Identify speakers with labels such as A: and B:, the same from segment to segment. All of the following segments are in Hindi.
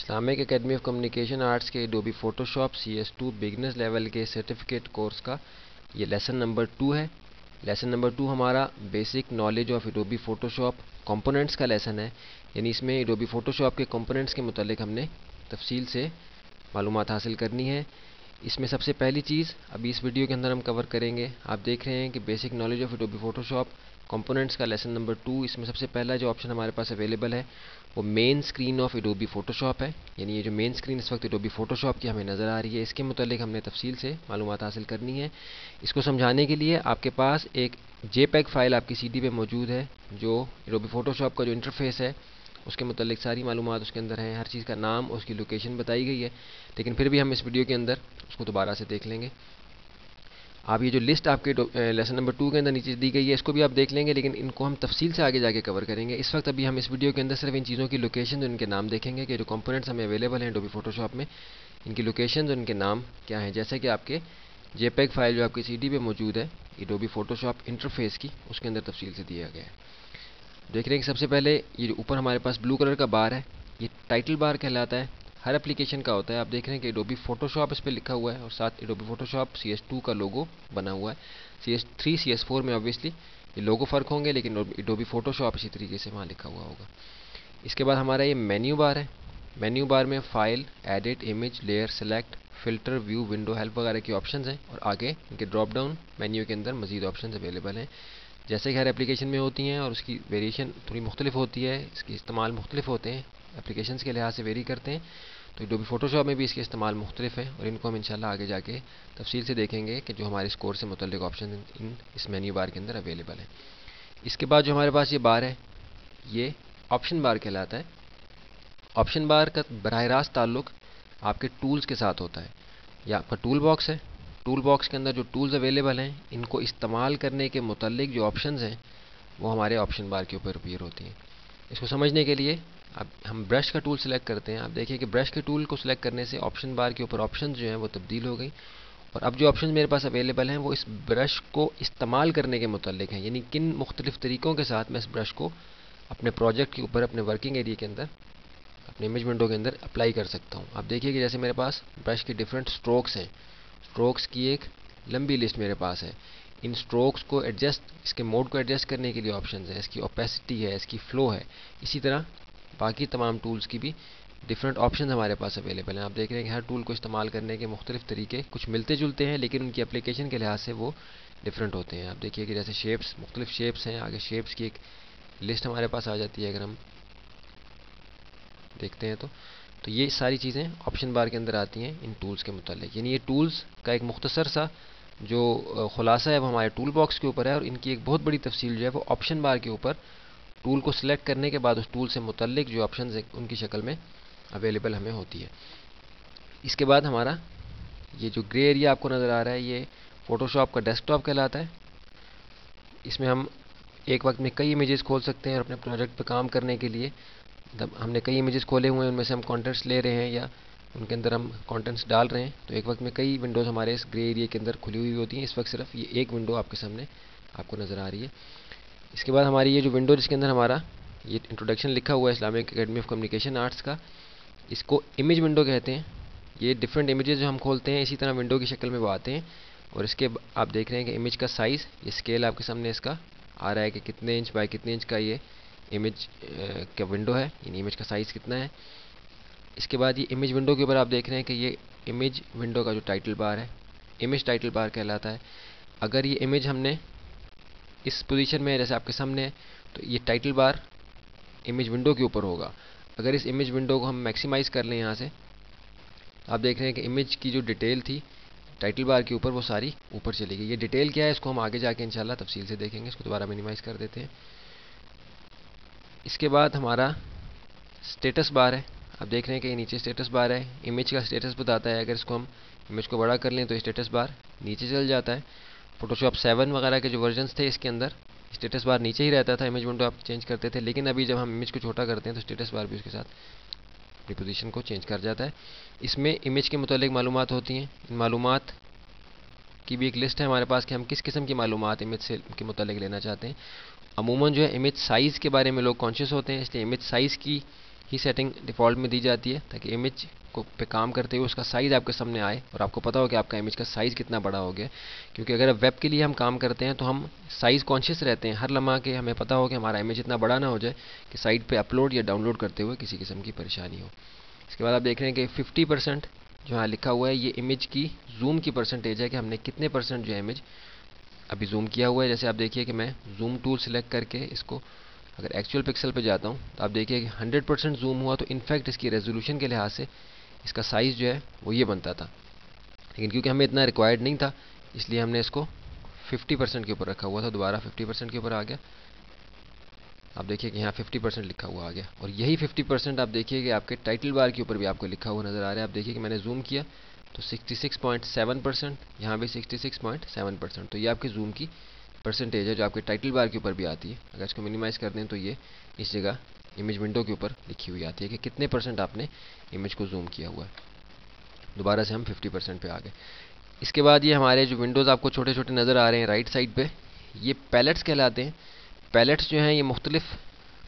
A: Islamic academy of communication arts के Adobe Photoshop CS2 beginners level के सर्टिफिकेट कोर्स का ये लेसन नंबर 2 है। लेसन नंबर 2 हमारा basic knowledge of Adobe Photoshop components का लेसन है, यानी इसमें एडोबी फोटोशॉप के कंपोनेंट्स के मुतालिक हमने तफसील से मालूमात हासिल करनी है। इसमें सबसे पहली चीज़ अभी इस वीडियो के अंदर हम कवर करेंगे, आप देख रहे हैं कि basic knowledge of Adobe Photoshop components का लेसन नंबर 2। इसमें सबसे पहला जो ऑप्शन हमारे पास अवेलेबल है वो main screen of Adobe Photoshop है, यानी ये जो मेन स्क्रीन इस वक्त एडोबी फोटोशॉप की हमें नज़र आ रही है, इसके मुतालिक हमने तफसील से मालूमात हासिल करनी है। इसको समझाने के लिए आपके पास एक JPEG फाइल आपकी CD पे मौजूद है, जो एडोबी फोटोशॉप का जो इंटरफेस है उसके मुतालिक सारी मालूमात उसके अंदर है, हर चीज़ का नाम, उसकी लोकेशन बताई गई है, लेकिन फिर भी हम इस वीडियो के अंदर उसको दोबारा से देख लेंगे। आप ये जो लिस्ट आपके लेसन नंबर 2 के अंदर नीचे दी गई है इसको भी आप देख लेंगे, लेकिन इनको हम तफसील से आगे जाके कवर करेंगे। इस वक्त अभी हम इस वीडियो के अंदर सिर्फ इन चीज़ों की लोकेशन और इनके नाम देखेंगे कि जो कंपोनेंट्स हमें अवेलेबल हैं एडोबी फोटोशॉप में, इनकी लोकेशन और इनके नाम क्या हैं। जैसे कि आपके JPEG फाइल जो आपकी CD पे मौजूद है एडोबी फोटोशॉप इंटरफेस की, उसके अंदर तफसील से दिया गया है। देख रहे हैं कि सबसे पहले ये जो ऊपर हमारे पास ब्लू कलर का बार है ये टाइटल बार कहलाता है, हर एप्लीकेशन का होता है। आप देख रहे हैं कि एडोबी फोटोशॉप इस पर लिखा हुआ है और साथ एडोबी फोटोशॉप CS2 का लोगो बना हुआ है। CS3 CS4 में ऑब्वियसली ये लोगो फ़र्क होंगे, लेकिन एडोबी फोटोशॉप इसी तरीके से वहाँ लिखा हुआ होगा। इसके बाद हमारा ये मेन्यू बार है। मेन्यू बार में file, edit, image, layer, select, filter, view, window, help वगैरह की ऑप्शंस हैं और आगे इनके ड्रॉप डाउन मेन्यू के अंदर मज़ीद ऑप्शंस अवेलेबल हैं, जैसे कि हर एप्लीकेशन में होती हैं और उसकी वेरिएशन थोड़ी मुख्तलिफ होती है, इसके इस्तेमाल मुख्तलिफ होते हैं, एप्लीकेशंस के लिहाज से वेरी करते हैं। तो एडोबी फोटोशॉप में भी इसके इस्तेमाल मुख्तलिफ हैं और इनको हम इंशाल्लाह आगे जाके तफसील से देखेंगे कि जो हमारे इस कोर्स से मुतल्लिक ऑप्शन इस मेन्यू बार के अंदर अवेलेबल है। इसके बाद जो हमारे पास ये बार है ये ऑप्शन बार कहलाता है। ऑप्शन बार का बराह रास्त ताल्लुक आपके टूल्स के साथ होता है। यह आपका टूल बॉक्स है, टूल बॉक्स के अंदर जो टूल्स अवेलेबल हैं इनको इस्तेमाल करने के मुतल्लिक जो ऑप्शंस हैं वो हमारे ऑप्शन बार के ऊपर अपीयर होती हैं। इसको समझने के लिए अब हम ब्रश का टूल सेलेक्ट करते हैं। आप देखिए कि ब्रश के टूल को सिलेक्ट करने से ऑप्शन बार के ऊपर ऑप्शन जो हैं वो तब्दील हो गई और अब जो ऑप्शन मेरे पास अवेलेबल हैं वो इस ब्रश को इस्तेमाल करने के मुतल्लिक हैं, यानी किन मुख्तलिफ तरीक़ों के साथ मैं इस ब्रश को अपने प्रोजेक्ट के ऊपर, अपने वर्किंग एरिया के अंदर, अपने इमेज विंडो के अंदर अप्लाई कर सकता हूँ। आप देखिए कि जैसे मेरे पास ब्रश की डिफरेंट स्ट्रोक्स हैं, स्ट्रोक्स की एक लंबी लिस्ट मेरे पास है। इन स्ट्रोक्स को एडजस्ट, इसके मोड को एडजस्ट करने के लिए ऑप्शंस हैं, इसकी ओपेसिटी है, इसकी फ़्लो है, इसी तरह बाकी तमाम टूल्स की भी डिफरेंट ऑप्शन हमारे पास अवेलेबल हैं। आप देख रहे हैं कि हर टूल को इस्तेमाल करने के मुख्तलिफ तरीके कुछ मिलते जुलते हैं, लेकिन उनकी एप्लीकेशन के लिहाज से वो डिफरेंट होते हैं। आप देखिए कि जैसे शेप्स, मुख्तलिफ शेप्स हैं, आगे शेप्स की एक लिस्ट हमारे पास आ जाती है अगर हम देखते हैं तो ये सारी चीज़ें ऑप्शन बार के अंदर आती हैं इन टूल्स के मुतालिक। यानी ये टूल्स का एक मुख्तसर सा जो खुलासा है वो हमारे टूल बॉक्स के ऊपर है और इनकी एक बहुत बड़ी तफसील जो है वो ऑप्शन बार के ऊपर टूल को सिलेक्ट करने के बाद उस टूल से मुतल्लिक जो ऑप्शन है उनकी शक्ल में अवेलेबल हमें होती है। इसके बाद हमारा ये जो ग्रे एरिया आपको नज़र आ रहा है ये फ़ोटोशॉप का डेस्कटॉप कहलाता है। इसमें हम एक वक्त में कई इमेजेस खोल सकते हैं और अपने प्रोजेक्ट पर काम करने के लिए हमने कई इमेजेस खोले हुए हैं, उनमें से हम कंटेंट्स ले रहे हैं या उनके अंदर हम कंटेंट्स डाल रहे हैं, तो एक वक्त में कई विंडोज़ हमारे इस ग्रे एरिया के अंदर खुली हुई होती हैं। इस वक्त सिर्फ ये एक विंडो आपके सामने आपको नज़र आ रही है। इसके बाद हमारी ये जो विंडो जिसके अंदर हमारा ये इंट्रोडक्शन लिखा हुआ है Islamic academy of communication arts का, इसको इमेज विंडो कहते हैं। ये डिफरेंट इमेजेस जो हम खोलते हैं इसी तरह विंडो की शक्ल में वो आते हैं और इसके आप देख रहे हैं कि इमेज का साइज़, ये स्केल आपके सामने इसका आ रहा है कि कितने इंच बाय कितने इंच का ये इमेज का विंडो है, यानी इमेज का साइज़ कितना है। इसके बाद ये इमेज विंडो के ऊपर आप देख रहे हैं कि ये इमेज विंडो का जो टाइटल बार है इमेज टाइटल बार कहलाता है। अगर ये इमेज हमने इस पोजीशन में जैसे आपके सामने है तो ये टाइटल बार इमेज विंडो के ऊपर होगा। अगर इस इमेज विंडो को हम मैक्सिमाइज़ कर लें यहाँ से, आप देख रहे हैं कि इमेज की जो डिटेल थी टाइटल बार के ऊपर वो सारी ऊपर चली गई। ये डिटेल क्या है इसको हम आगे जाके इंशाल्लाह तफसील से देखेंगे। इसको दोबारा मिनिमाइज़ कर देते हैं। इसके बाद हमारा स्टेटस बार है। आप देख रहे हैं कि ये नीचे स्टेटस बार है, इमेज का स्टेटस बताता है। अगर इसको हम इमेज को बड़ा कर लें तो स्टेटस बार नीचे चल जाता है। फोटोशॉप 7 वगैरह के जो वर्जन्स थे इसके अंदर स्टेटस बार नीचे ही रहता था, इमेज विंडो आप चेंज करते थे, लेकिन अभी जब हम इमेज को छोटा करते हैं तो स्टेटस बार भी उसके साथ अपनी पोजीशन को चेंज कर जाता है। इसमें इमेज के मुतालिक मालूमात होती हैं, इन मालूमात की भी एक लिस्ट है हमारे पास कि हम किस किस्म की मालूमात इमेज से के मुतालिक लेना चाहते हैं। अमूमन जो है इमेज साइज़ के बारे में लोग कॉन्शियस होते हैं, इसलिए इमेज साइज़ की ही सेटिंग डिफ़ॉल्ट में दी जाती है ताकि इमेज को पे काम करते हुए उसका साइज़ आपके सामने आए और आपको पता हो कि आपका इमेज का साइज़ कितना बड़ा हो गया। क्योंकि अगर वेब के लिए हम काम करते हैं तो हम साइज़ कॉन्शियस रहते हैं, हर लम्हा के हमें पता हो कि हमारा इमेज इतना बड़ा ना हो जाए कि साइट पे अपलोड या डाउनलोड करते हुए किसी किस्म की परेशानी हो। इसके बाद आप देख रहे हैं कि 50% जो यहाँ लिखा हुआ है ये इमेज की जूम की परसेंटेज है कि हमने कितने परसेंट जो है इमेज अभी जूम किया हुआ है। जैसे आप देखिए कि मैं जूम टूल सेलेक्ट करके इसको अगर एक्चुअल पिक्सल पे जाता हूँ तो आप देखिए कि 100% जूम हुआ तो इनफैक्ट इसकी रेजोल्यूशन के लिहाज से इसका साइज़ जो है वो ये बनता था, लेकिन क्योंकि हमें इतना रिक्वायर्ड नहीं था इसलिए हमने इसको 50% के ऊपर रखा हुआ था, दोबारा 50% के ऊपर आ गया। आप देखिए कि यहाँ 50% लिखा हुआ आ गया और यही 50% आप देखिए कि आपके टाइटल बार के ऊपर भी आपको लिखा हुआ नज़र आ रहा है। आप देखिए कि मैंने जूम किया तो 66.7%, यहाँ भी 66.7%, तो ये आपके जूम की परसेंटेज है जो आपके टाइटल बार के ऊपर भी आती है। अगर इसको मिनिमाइज़ कर दें तो ये इस जगह इमेज विंडो के ऊपर लिखी हुई आती है कि कितने परसेंट आपने इमेज को जूम किया हुआ है। दोबारा से हम 50% पे आ गए। इसके बाद ये हमारे जो विंडोज़ आपको छोटे छोटे नज़र आ रहे हैं राइट साइड पे, ये पैलेट्स कहलाते हैं। पैलेट्स जो हैं ये मुख्तलिफ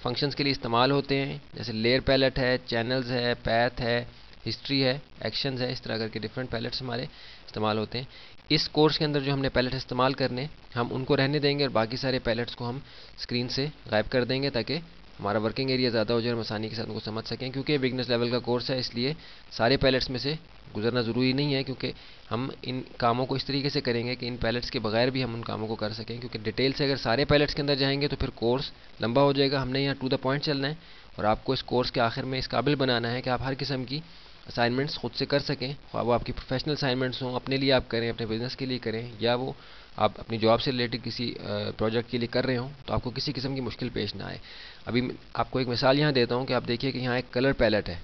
A: फंक्शंस के लिए इस्तेमाल होते हैं, जैसे लेयर पैलेट है, चैनल्स है, पैथ है, हिस्ट्री है, एक्शंस है, इस तरह करके डिफरेंट पैलेट्स हमारे इस्तेमाल होते हैं। इस कोर्स के अंदर जो हमने पैलेट इस्तेमाल करने हम उनको रहने देंगे और बाकी सारे पैलेट्स को हम स्क्रीन से गायब कर देंगे ताकि हमारा वर्किंग एरिया ज़्यादा हो जाए और हम आसानी के साथ उनको समझ सकें। क्योंकि बिगनर्स लेवल का कोर्स है इसलिए सारे पैलेट्स में से गुजरना ज़रूरी नहीं है, क्योंकि हम इन कामों को इस तरीके से करेंगे कि इन पैलेट्स के बगैर भी हम उन कामों को कर सकें। क्योंकि डिटेल से अगर सारे पैलेट्स के अंदर जाएंगे तो फिर कोर्स लंबा हो जाएगा। हमने यहाँ टू द पॉइंट चलना है और आपको इस कोर्स के आखिर में इस काबिल बनाना है कि आप हर किस्म की असाइनमेंट्स खुद से कर सकें, वो आपकी प्रोफेशनल असाइनमेंट्स हों, अपने लिए आप करें, अपने बिजनेस के लिए करें, या वो आप अपनी जॉब से रिलेटेड किसी प्रोजेक्ट के लिए कर रहे हों, तो आपको किसी किस्म की मुश्किल पेश ना आए। अभी आपको एक मिसाल यहाँ देता हूँ कि आप देखिए कि यहाँ एक कलर पैलेट है,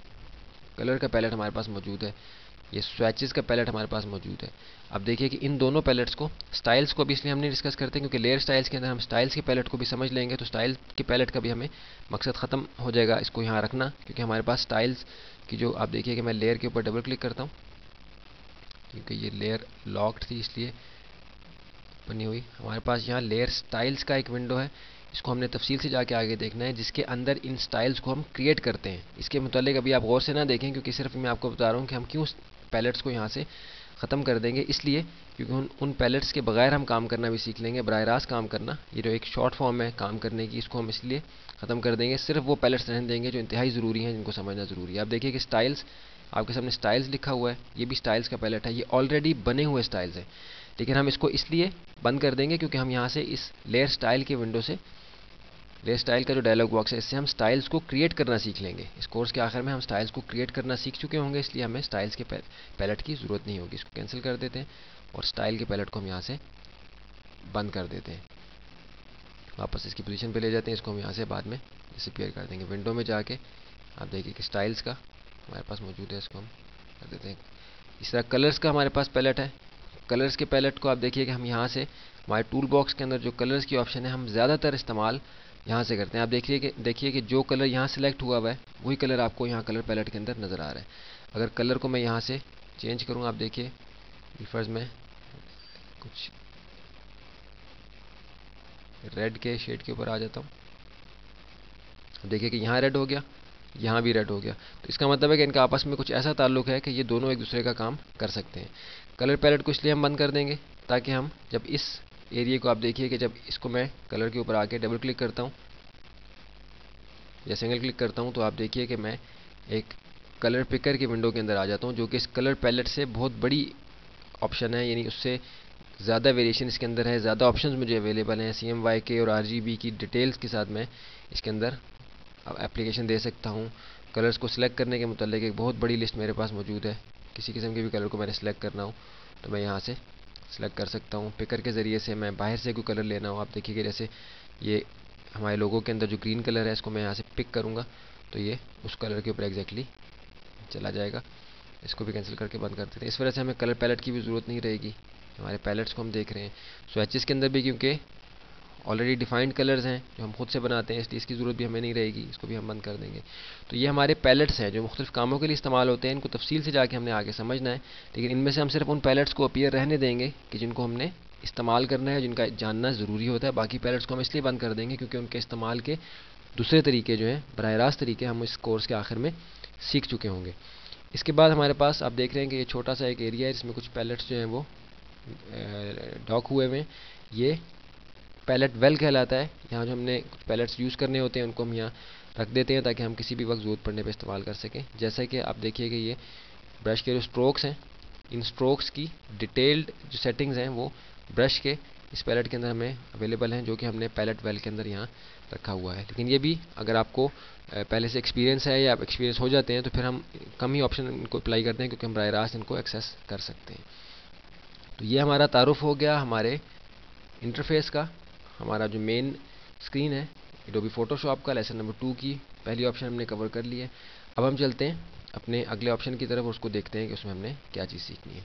A: कलर का पैलेट हमारे पास मौजूद है, ये स्वैचेस का पैलेट हमारे पास मौजूद है। अब देखिए कि इन दोनों पैलेट्स को, स्टाइल्स को भी इसलिए हमने डिस्कस करते हैं क्योंकि लेयर स्टाइल्स के अंदर हम स्टाइल्स के पैलेट को भी समझ लेंगे तो स्टाइल के पैलेट का भी हमें मकसद ख़त्म हो जाएगा इसको यहाँ रखना, क्योंकि हमारे पास स्टाइल्स की जो आप देखिए कि मैं लेयर के ऊपर डबल क्लिक करता हूँ क्योंकि ये लेयर लॉक्ड थी इसलिए बनी हुई। हमारे पास यहाँ लेयर स्टाइल्स का एक विंडो है, इसको हमने तफसील से जाके आगे देखना है, जिसके अंदर इन स्टाइल्स को हम क्रिएट करते हैं। इसके मुतालिक अभी आप गौर से ना देखें क्योंकि सिर्फ मैं आपको बता रहा हूँ कि हम क्यों पैलेट्स को यहाँ से ख़त्म कर देंगे, इसलिए क्योंकि उन पैलेट्स के बगैर हम काम करना भी सीख लेंगे, बराह रास्त काम करना। ये जो एक शॉर्ट फॉर्म है काम करने की, इसको हम इसलिए ख़त्म कर देंगे, सिर्फ वो पैलेट्स रहने देंगे जो इंतहाई ज़रूरी हैं, जिनको समझना ज़रूरी है। आप देखिए कि स्टाइल्स, आपके सामने स्टाइल्स लिखा हुआ है, ये भी स्टाइल्स का पैलेट है, ये ऑलरेडी बने हुए स्टाइल्स हैं, लेकिन हम इसको इसलिए बंद कर देंगे क्योंकि हम यहाँ से इस लेयर स्टाइल के विंडो से, लेयर स्टाइल का जो डायलॉग बॉक्स है, इससे हम स्टाइल्स को क्रिएट करना सीख लेंगे। इस कोर्स के आखिर में हम स्टाइल्स को क्रिएट करना सीख चुके होंगे, इसलिए हमें स्टाइल्स के पैलेट की ज़रूरत नहीं होगी। इसको कैंसिल कर देते हैं और स्टाइल के पैलेट को हम यहाँ से बंद कर देते हैं, वापस इसकी पोजीशन पे ले जाते हैं। इसको हम यहाँ से बाद में डिसअपीयर कर देंगे। विंडो में जाके आप देखिए कि स्टाइल्स का हमारे पास मौजूद है, इसको हम कर देते हैं। इस तरह कलर्स का हमारे पास पैलेट है, कलर्स के पैलेट को आप देखिए कि हम यहाँ से हमारे टूल बॉक्स के अंदर जो कलर्स की ऑप्शन है हम ज़्यादातर इस्तेमाल यहाँ से करते हैं। आप देखिए कि जो कलर यहाँ सेलेक्ट हुआ हुआ है वही कलर आपको यहाँ कलर पैलेट के अंदर नज़र आ रहा है। अगर कलर को मैं यहाँ से चेंज करूँ, आप देखिए फर्ज में कुछ रेड के शेड के ऊपर आ जाता हूँ, देखिए कि यहाँ रेड हो गया, यहाँ भी रेड हो गया, तो इसका मतलब है कि इनका आपस में कुछ ऐसा ताल्लुक है कि ये दोनों एक दूसरे का काम कर सकते हैं। कलर पैलेट को इसलिए हम बंद कर देंगे ताकि हम जब इस एरिया को, आप देखिए कि जब इसको मैं कलर के ऊपर आके डबल क्लिक करता हूँ या सिंगल क्लिक करता हूँ तो आप देखिए कि मैं एक कलर पिकर की विंडो के अंदर आ जाता हूँ, जो कि इस कलर पैलेट से बहुत बड़ी ऑप्शन है, यानी उससे ज़्यादा वेरिएशन इसके अंदर है, ज़्यादा ऑप्शंस मुझे अवेलेबल हैं। CMYK और RGB की डिटेल्स के साथ मैं इसके अंदर एप्लीकेशन दे सकता हूँ। कलर्स को सिलेक्ट करने के मुतालिक एक बहुत बड़ी लिस्ट मेरे पास मौजूद है। किसी किस्म के भी कलर को मैंने सेलेक्ट करना हो तो मैं यहाँ से सिलेक्ट कर सकता हूँ। पिकर के ज़रिए से मैं बाहर से कोई कलर लेना हो, आप देखिए जैसे ये हमारे लोगों के अंदर जो ग्रीन कलर है, इसको मैं यहाँ से पिक करूँगा तो ये उस कलर के ऊपर एग्जैक्टली चला जाएगा। इसको भी कैंसिल करके बंद कर देते हैं। इस वजह से हमें कलर पैलेट की भी ज़रूरत नहीं रहेगी। हमारे पैलेट्स को हम देख रहे हैं स्विचेस के अंदर भी, क्योंकि ऑलरेडी डिफाइंड कलर्स हैं जो हम खुद से बनाते हैं, इसलिए इसकी ज़रूरत भी हमें नहीं रहेगी। इसको भी हम बंद कर देंगे। तो ये हमारे पैलेट्स हैं जो मुख्तलिफ कामों के लिए इस्तेमाल होते हैं। इनको तफसील से जाके हमने आगे समझना है, लेकिन इनमें से हम सिर्फ उन पैलेट्स को अपीयर रहने देंगे कि जिनको हमने इस्तेमाल करना है, जिनका जानना ज़रूरी होता है। बाकी पैलेट्स को हम इसलिए बंद कर देंगे क्योंकि उनके इस्तेमाल के दूसरे तरीके जो हैं, बराह रास्त तरीके, हम इस कोर्स के आखिर में सीख चुके होंगे। इसके बाद हमारे पास आप देख रहे हैं कि ये छोटा सा एक एरिया है, इसमें कुछ पैलेट्स जो हैं वो डॉक हुए हुए हैं। ये पैलेट वेल कहलाता है। यहाँ जो हमने पैलेट्स यूज़ करने होते हैं उनको हम यहाँ रख देते हैं ताकि हम किसी भी वक्त ज़रूरत पड़ने पर इस्तेमाल कर सकें। जैसा कि आप देखिए कि ये ब्रश के जो स्ट्रोक्स हैं, इन स्ट्रोक्स की डिटेल्ड जो सेटिंग्स हैं वो ब्रश के इस पैलेट के अंदर हमें अवेलेबल हैं, जो कि हमने पैलेट वेल के अंदर यहाँ रखा हुआ है। लेकिन ये भी अगर आपको पहले से एक्सपीरियंस है या आप एक्सपीरियंस हो जाते हैं तो फिर हम कम ही ऑप्शन इनको अप्लाई करते हैं, क्योंकि हम बराह रास्त इनको एक्सेस कर सकते हैं। तो ये हमारा तारुफ हो गया हमारे इंटरफेस का। हमारा जो मेन स्क्रीन है एडोबी फोटोशॉप का, लेसन नंबर 2 की पहली ऑप्शन हमने कवर कर ली है। अब हम चलते हैं अपने अगले ऑप्शन की तरफ और उसको देखते हैं कि उसमें हमने क्या चीज़ सीखनी है।